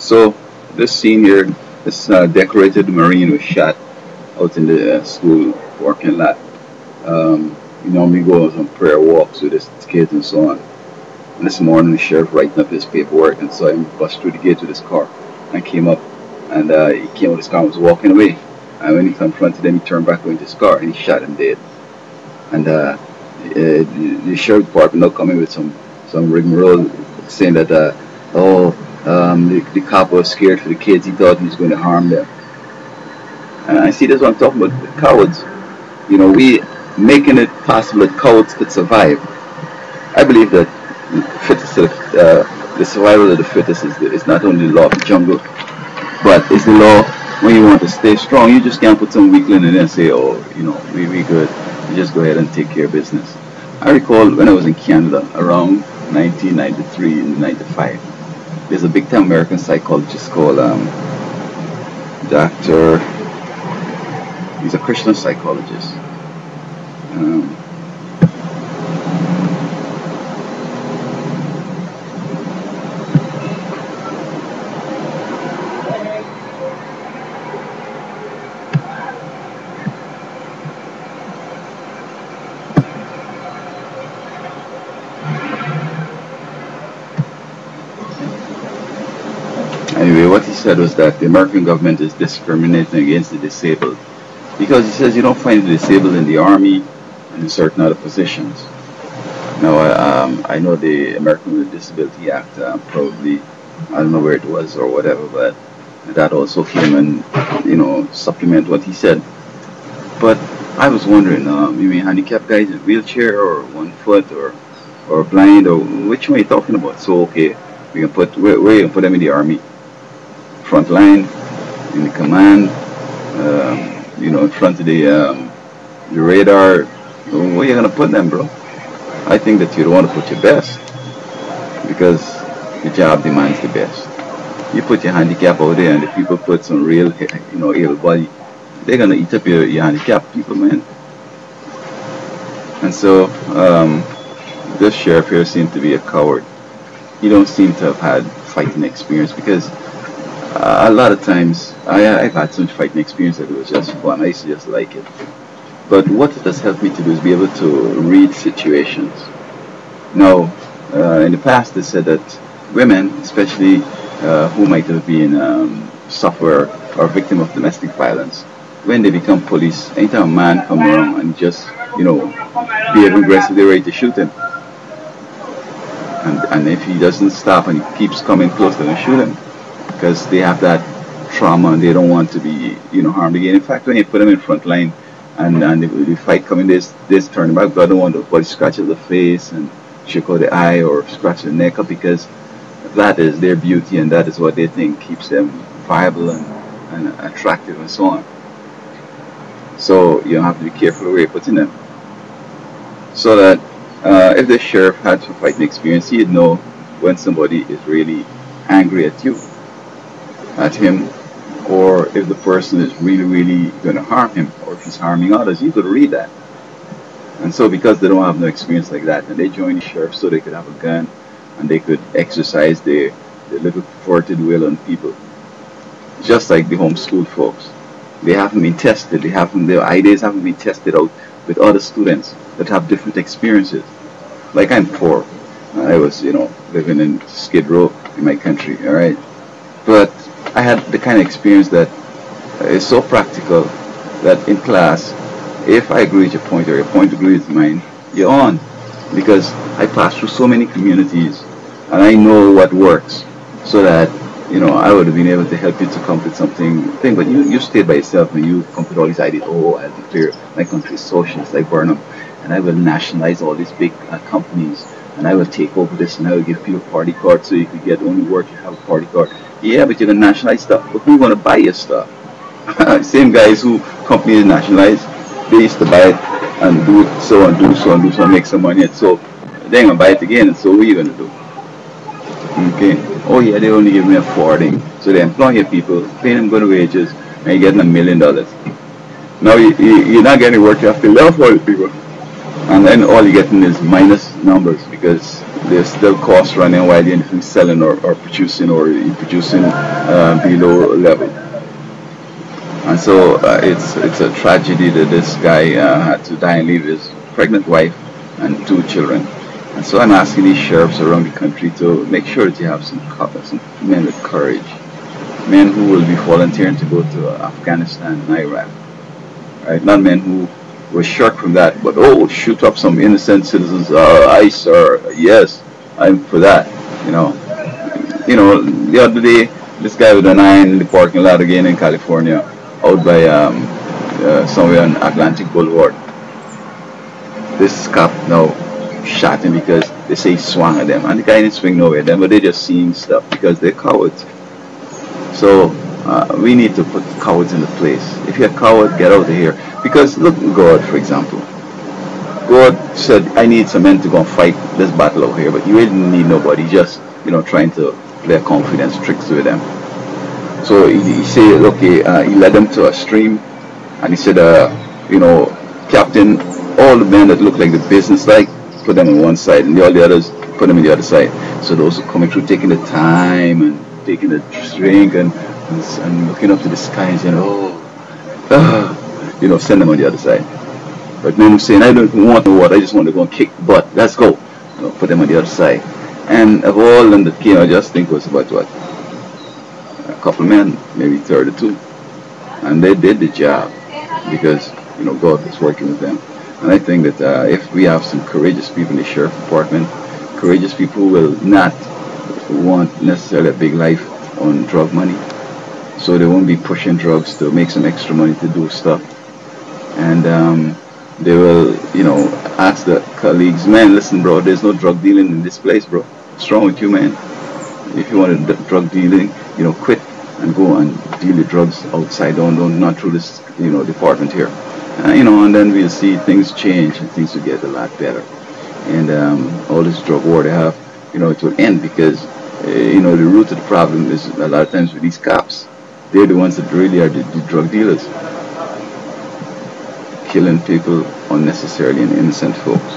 So this scene here, this decorated Marine was shot out in the school parking lot. He normally goes on prayer walks with his kids and so on. And this morning, the sheriff writing up his paperwork, and so I bust through the gate with his car. And came up, and he came with his car and was walking away. And when he confronted him, he turned back into his car and he shot him dead. And the sheriff department now coming with some rigmarole saying that the cop was scared for the kids. He thought he was going to harm them. And I see this what I'm talking about. The cowards. You know, we making it possible that cowards could survive. I believe that the survival of the fittest is not only the law of the jungle, but it's the law when you want to stay strong. You just can't put some weakling in there and say, oh, you know, we good. You just go ahead and take care of business. I recall when I was in Canada around 1993 and 95, there's a big time American psychologist called Dr. He's a Christian psychologist. Anyway, what he said was that the American government is discriminating against the disabled because he says you don't find the disabled in the army and in certain other positions. Now, I know the American with Disability Act probably, I don't know where it was or whatever, but that also came and, you know, supplement what he said. But I was wondering, you mean handicapped guys in a wheelchair or 1 foot or blind, or which one are you talking about? So, okay, we can put, where you can put them in the army? Front line, in the command, you know, in front of the radar. Where are you going to put them, bro? I think that you don't want to put your best because the job demands the best. You put your handicap out there and the people put some real, you know, able body, they're going to eat up your handicapped people, man. And so this sheriff here seemed to be a coward. He don't seem to have had fighting experience because a lot of times I've had such fighting experience that it was just fun. I used to just like it. But what it has helped me to do is be able to read situations. Now, in the past they said that women, especially who might have been suffer or victim of domestic violence, when they become police, anytime a man comes around and just, you know, behave aggressively, they're ready to shoot him. And if he doesn't stop and he keeps coming close, they're going to shoot him because they have that trauma and they don't want to be, you know, harmed again. In fact, when you put them in front line and the fight coming, this turn back, but I don't want to body scratch the face and check out the eye or scratch the neck up because that is their beauty and that is what they think keeps them viable and attractive and so on. So you have to be careful where you're putting them. So that if the sheriff had some fighting experience, he'd know when somebody is really angry at you, at him, or if the person is really going to harm him, or if he's harming others. You could read that. And so because they don't have no experience like that, and they join the sheriff so they could have a gun and they could exercise their little perverted will on people. Just like the homeschool folks. They haven't been tested, their ideas haven't been tested out with other students that have different experiences. Like I'm poor. I was, you know, living in Skid Row in my country, alright? But I had the kind of experience that is so practical that in class, if I agree with your point or your point agrees with mine, you're on. Because I passed through so many communities and I know what works. So that, you know, I would have been able to help you to come up with something. But you stayed by yourself and you come up with all these ideas. Oh, I'll declare my country is socialist like Burnham. And I will nationalize all these big companies. And I will take over this and I will give people party cards so you could get only work, you have a party card. Yeah, but you're going to nationalize stuff. But who's going to buy your stuff? Same guys who companies nationalize, they used to buy it and do so and make some money. And so they're going to buy it again. And so what are you going to do? Okay. Oh yeah, they only give me a forwarding. So they employ your people, paying them good wages, and you're getting $1 million. Now you're not getting work, you have to lay off all the people. And then all you're getting is minus numbers, because there's still costs running while you're selling or producing, or you're producing below level. And so it's a tragedy that this guy had to die and leave his pregnant wife and 2 children. And so I'm asking these sheriffs around the country to make sure that you have some men with courage, men who will be volunteering to go to Afghanistan and Iraq, right? Not men who were shirked from that, but shoot up some innocent citizens. ICE, or yes, I'm for that. The other day, this guy with an iron in the parking lot again in California, out by somewhere on Atlantic Boulevard. This cop now shot him because they say he swung at them, and the guy didn't swing nowhere at them, but they're just seeing stuff because they're cowards. So we need to put cowards in the place. If you're a coward, get out of here. Because look at God, for example. God said, I need some men to go and fight this battle out here, but you really need nobody. Just trying to play confidence tricks with them. So he said, okay, he led them to a stream, and he said, Captain, all the men that look like the business put them on one side, and all the others put them on the other side. So those who coming through, taking the time and taking a drink and looking up to the sky and saying, send them on the other side. But men who saying, I don't want no water, I just want to go and kick butt. Let's go. Put them on the other side. And of all them that came, I just think it was about what? A couple men, maybe 32. And they did the job because, God was working with them. And I think that if we have some courageous people in the sheriff department, courageous people who will not want necessarily a big life on drug money, so they won't be pushing drugs to make some extra money to do stuff. And they will, ask the colleagues, man, listen, bro, there's no drug dealing in this place, bro. What's wrong with you, man? If you want drug dealing, quit and go and deal the drugs outside, not through this, department here. And then we'll see things change and things will get a lot better. And all this drug war they have, it will end because, the root of the problem is a lot of times with these cops. They're the ones that really are the drug dealers, killing people unnecessarily and innocent folks.